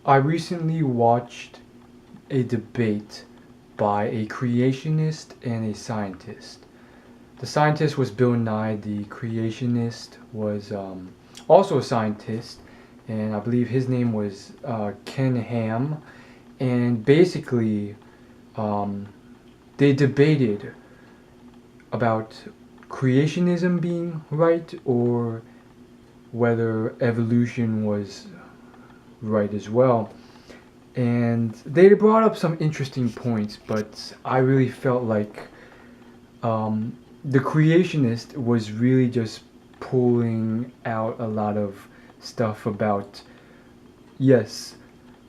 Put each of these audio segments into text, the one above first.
I recently watched a debate by a creationist and a scientist. The scientist was Bill Nye, the creationist was also a scientist, and I believe his name was Ken Ham. And basically, um, they debated about creationism being right or whether evolution was right as well. And they brought up some interesting points, but I really felt like the creationist was really just pulling out a lot of stuff about, yes,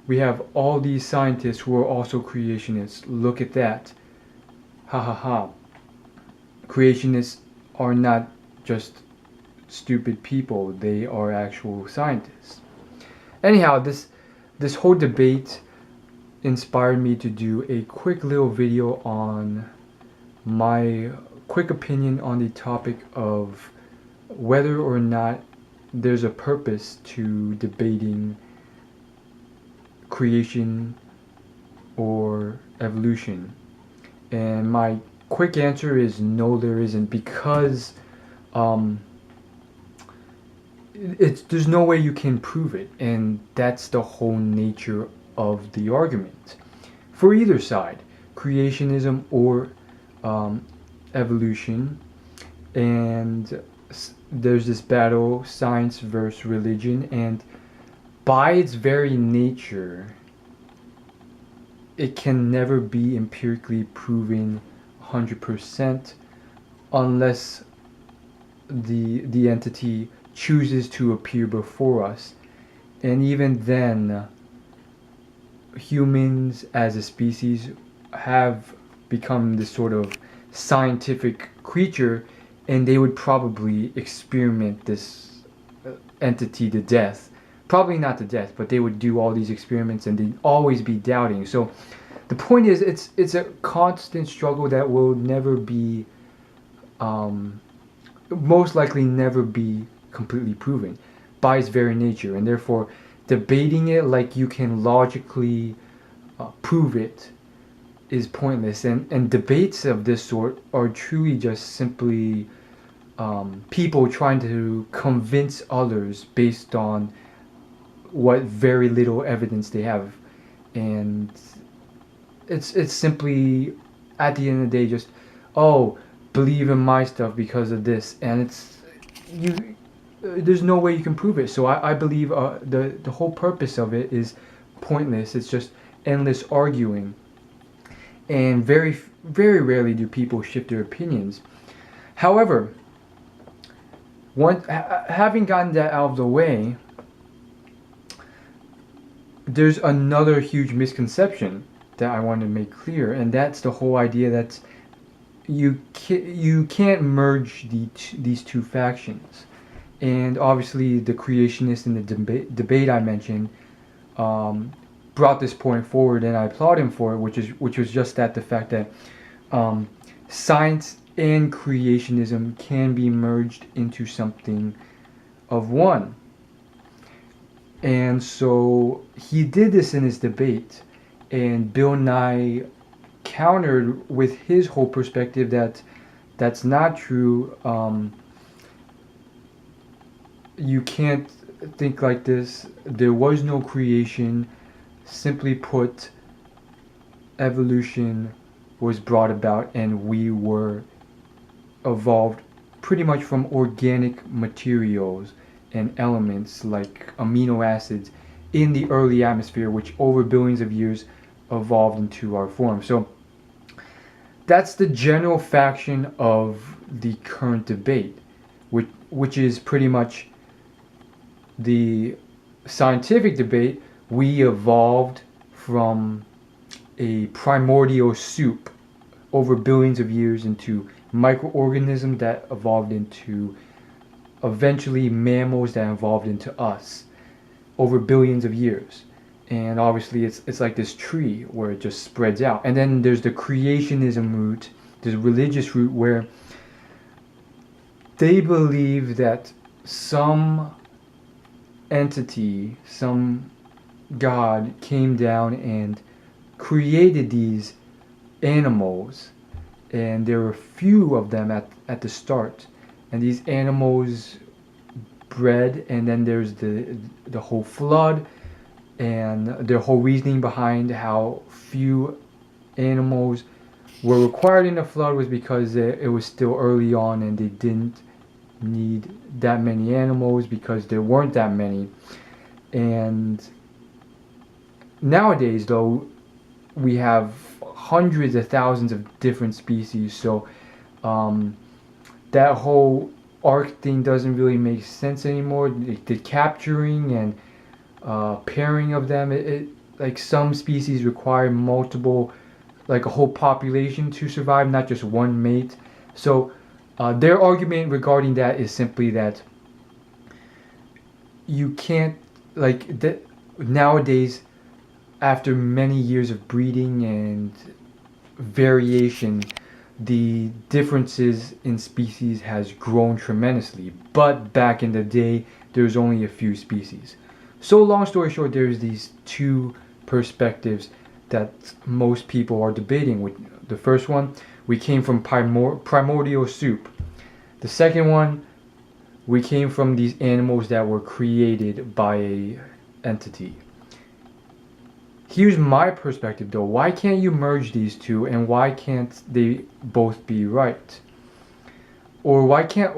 we have all these scientists who are also creationists. Look at that. Ha ha ha. Creationists are not just stupid people, they are actual scientists. Anyhow, this whole debate inspired me to do a quick little video on my quick opinion on the topic of whether or not there's a purpose to debating creation or evolution. And my quick answer is no, there isn't, because um, there's no way you can prove it, and that's the whole nature of the argument for either side, creationism or um, evolution. And there's this battle, science versus religion, and by its very nature, it can never be empirically proven 100% unless the entity chooses to appear before us. And even then, humans as a species have become this sort of scientific creature, and they would probably experiment this entity to death. Probably not to death, but they would do all these experiments and they'd always be doubting. So the point is, it's a constant struggle that will never be, most likely never be completely proven by its very nature, and therefore debating it like you can logically prove it is pointless. And debates of this sort are truly just simply people trying to convince others based on what very little evidence they have. And it's simply, at the end of the day, just, oh, believe in my stuff because of this, and it's you there's no way you can prove it. So I believe the whole purpose of it is pointless. It's just endless arguing, and very rarely do people shift their opinions. However, having gotten that out of the way, there's another huge misconception that I want to make clear, and that's the whole idea that you can't merge these two factions. And obviously, the creationist in the debate I mentioned brought this point forward, and I applaud him for it, which was just that, the fact that science and creationism can be merged into something of one. And so he did this in his debate, and Bill Nye countered with his whole perspective that that's not true. You can't think like this. There was no creation. Simply put, evolution was brought about, and we were evolved pretty much from organic materials and elements like amino acids in the early atmosphere, which over billions of years evolved into our form. So that's the general faction of the current debate, which is pretty much the scientific debate. We evolved from a primordial soup over billions of years into microorganisms that evolved into eventually mammals that evolved into us over billions of years. And obviously it's like this tree where it just spreads out. And then there's the creationism route, the religious route, where they believe that some entity, some God came down and created these animals, and there were few of them at the start, and these animals bred, and then there's the whole flood, and the whole reasoning behind how few animals were required in the flood was because it was still early on and they didn't need that many animals because there weren't that many. And nowadays, though, we have hundreds of thousands of different species, so that whole arc thing doesn't really make sense anymore. The capturing and pairing of them, like some species require multiple, like a whole population to survive, not just one mate. So their argument regarding that is simply that you can't, like, that nowadays, after many years of breeding and variation, the differences in species has grown tremendously. But back in the day, there's only a few species. So long story short, there's these two perspectives that most people are debating. With the first one, we came from primordial soup. The second one, we came from these animals that were created by a entity. Here's my perspective though. Why can't you merge these two, and why can't they both be right? Or why can't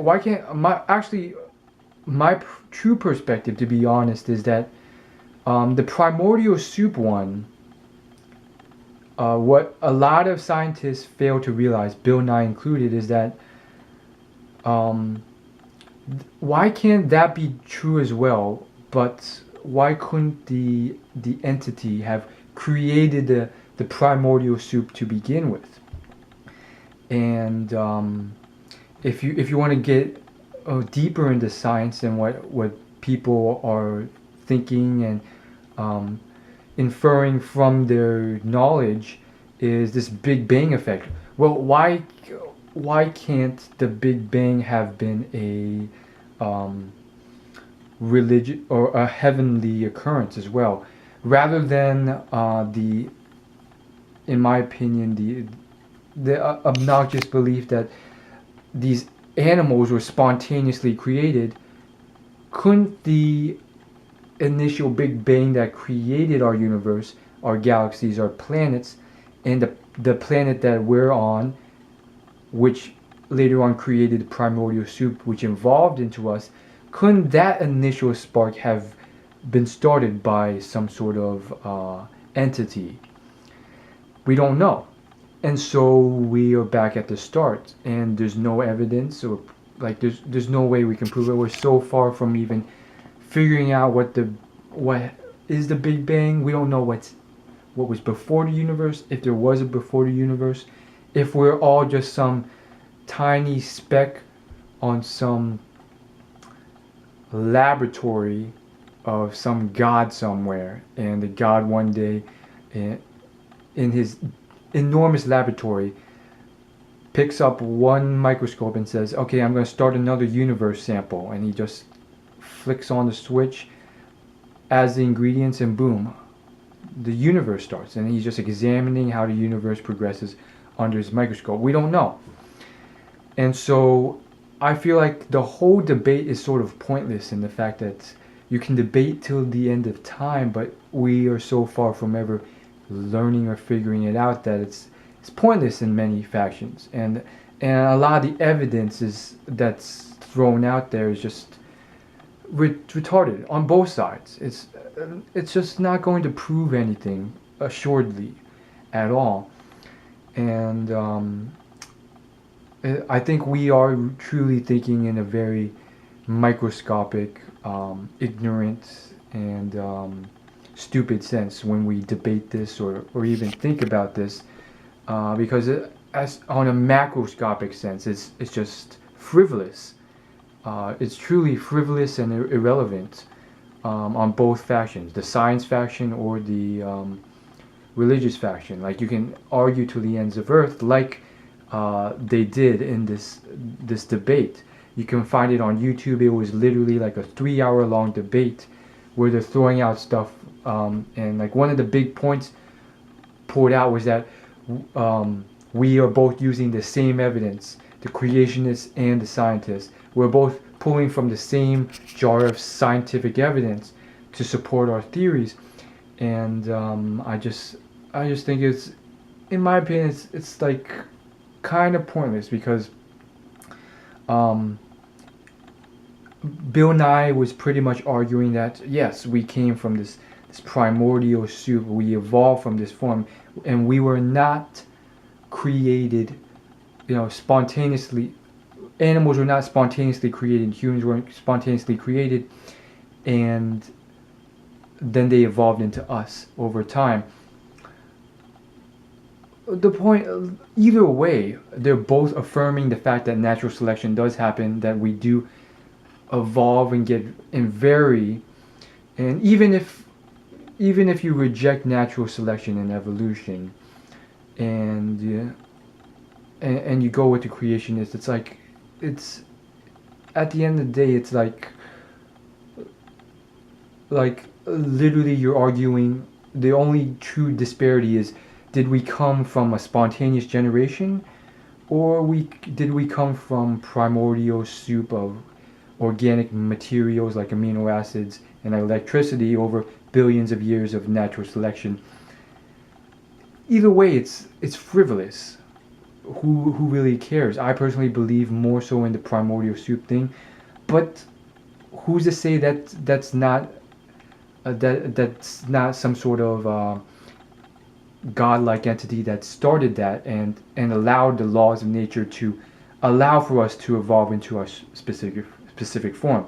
my true perspective, to be honest, is that the primordial soup one, what a lot of scientists fail to realize, Bill Nye included, is that why can't that be true as well? But why couldn't the entity have created the primordial soup to begin with? And if you want to get deeper into science and what people are thinking and inferring from their knowledge, is this Big Bang effect. Well, why can't the Big Bang have been a religious or a heavenly occurrence as well, rather than in my opinion, the obnoxious belief that these animals were spontaneously created? Couldn't the initial Big Bang that created our universe, our galaxies, our planets, and the planet that we're on, which later on created the primordial soup, which evolved into us, couldn't that initial spark have been started by some sort of entity? We don't know. And so we are back at the start, and there's no evidence, or like there's no way we can prove it. We're so far from even figuring out what is the Big Bang. We don't know what was before the universe, if there was a before the universe, if we're all just some tiny speck on some laboratory of some god somewhere, and the god one day in his enormous laboratory picks up one microscope and says, okay, I'm going to start another universe sample, and he just flicks on the switch, adds the ingredients, and boom, the universe starts. And he's just examining how the universe progresses under his microscope. We don't know. And so I feel like the whole debate is sort of pointless, in the fact that you can debate till the end of time, but we are so far from ever learning or figuring it out that it's pointless in many factions. And a lot of the evidence that's thrown out there is just retarded on both sides. It's just not going to prove anything, assuredly, at all. And I think we are truly thinking in a very microscopic, ignorant, and stupid sense when we debate this or even think about this, because as on a macroscopic sense, it's just frivolous. It's truly frivolous and irrelevant on both factions, the science faction or the religious faction. Like, you can argue to the ends of earth, like they did in this debate. You can find it on YouTube. It was literally like a 3-hour long debate where they're throwing out stuff And like one of the big points poured out was that we are both using the same evidence, the creationists and the scientists. We're both pulling from the same jar of scientific evidence to support our theories. And I just think it's, in my opinion, it's like kind of pointless because um, Bill Nye was pretty much arguing that yes, we came from this primordial soup, we evolved from this form, and we were not created, spontaneously. Animals were not spontaneously created. Humans weren't spontaneously created, and then they evolved into us over time. The point, either way, they're both affirming the fact that natural selection does happen, that we do evolve and get and vary, and even if you reject natural selection and evolution, and and you go with the creationist, it's like, it's, at the end of the day, it's like literally you're arguing the only true disparity is, did we come from a spontaneous generation, or did we come from primordial soup of organic materials like amino acids and electricity over billions of years of natural selection? Either way, it's frivolous. Who really cares? I personally believe more so in the primordial soup thing, but who's to say that that's not some sort of godlike entity that started that and allowed the laws of nature to allow for us to evolve into our specific form.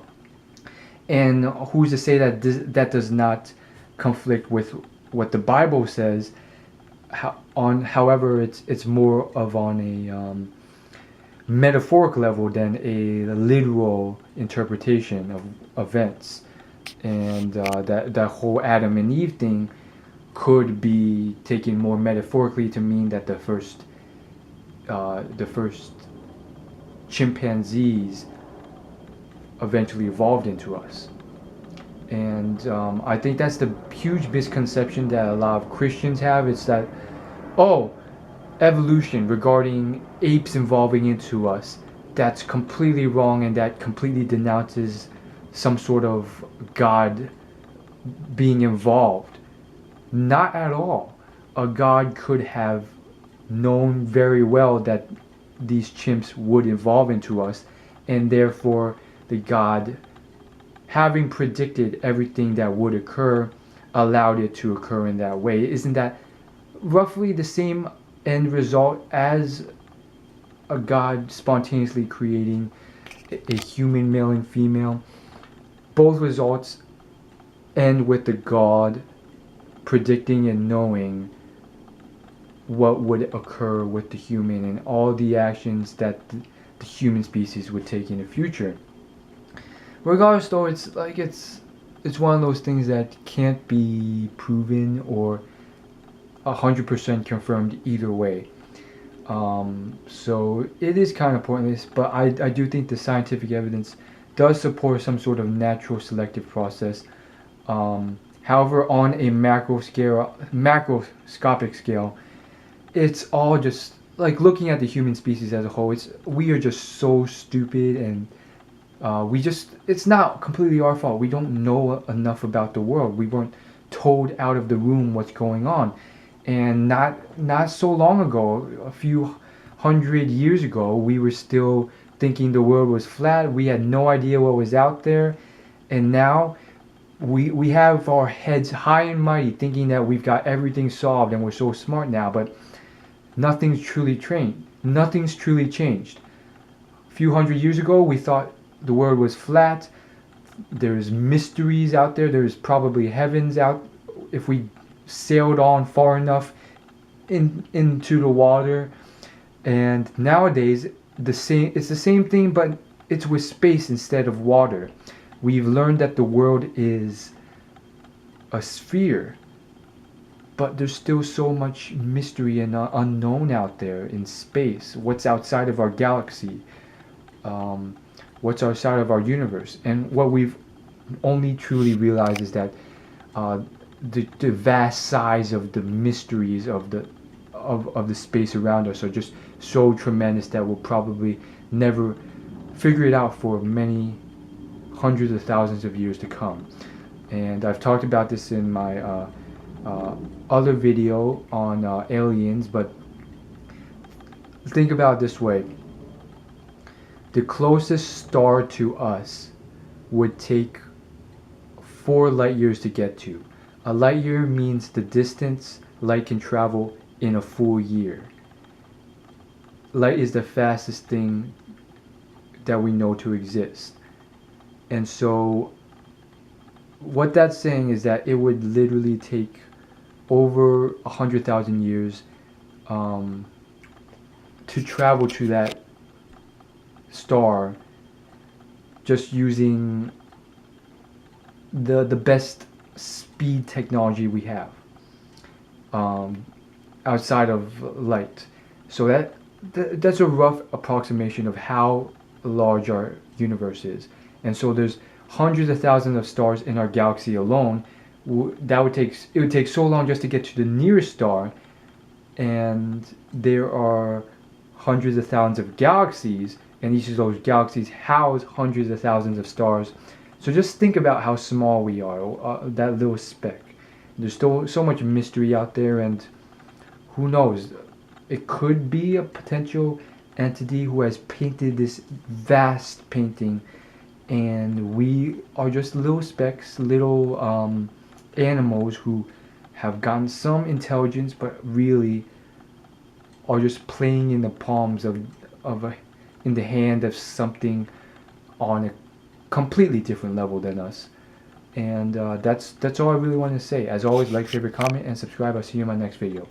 And who's to say that that does not conflict with what the Bible says? However, it's more of on a metaphoric level than a literal interpretation of events. And that whole Adam and Eve thing could be taken more metaphorically to mean that the first chimpanzees eventually evolved into us. And I think that's the huge misconception that a lot of Christians have. It's that, oh, evolution regarding apes evolving into us, that's completely wrong, and that completely denounces some sort of God being involved. Not at all. A God could have known very well that these chimps would evolve into us, and therefore the God, having predicted everything that would occur, allowed it to occur in that way. Isn't that roughly the same end result as a God spontaneously creating a human male and female? Both results end with the God predicting and knowing what would occur with the human and all the actions that the human species would take in the future. Regardless, though, it's like it's one of those things that can't be proven or 100% confirmed either way. So it is kind of pointless, but I do think the scientific evidence does support some sort of natural selective process. However, on a macroscopic scale, it's all just like looking at the human species as a whole. We are just so stupid, and it's not completely our fault. We don't know enough about the world. We weren't told out of the room what's going on. And not so long ago, a few hundred years ago, we were still thinking the world was flat. We had no idea what was out there. And now we have our heads high and mighty thinking that we've got everything solved and we're so smart now, but nothing's truly changed. A few hundred years ago, we thought the world was flat. There's mysteries out there. There's probably heavens out if we sailed on far enough into the water. And nowadays it's the same thing, but it's with space instead of water. We've learned that the world is a sphere, but there's still so much mystery and unknown out there in space. What's outside of our galaxy? What's outside of our universe? And what we've only truly realized is that the vast size of the mysteries of the space around us are just so tremendous that we'll probably never figure it out for many hundreds of thousands of years to come. And I've talked about this in my other video on aliens, but think about it this way. The closest star to us would take 4 light years to get to. A light year means the distance light can travel in a full year. Light is the fastest thing that we know to exist. And so what that's saying is that it would literally take over 100,000 years to travel to that star, just using the best speed technology we have outside of light. So that's a rough approximation of how large our universe is. And so there's hundreds of thousands of stars in our galaxy alone. It would take so long just to get to the nearest star, and there are hundreds of thousands of galaxies, and each of those galaxies house hundreds of thousands of stars. So just think about how small we are, that little speck. There's still so much mystery out there, and who knows? It could be a potential entity who has painted this vast painting, and we are just little specks, little animals who have gotten some intelligence, but really are just playing in the palms in the hand of something on a completely different level than us. And that's all I really want to say. As always, like, favorite, comment, and subscribe. I'll see you in my next video.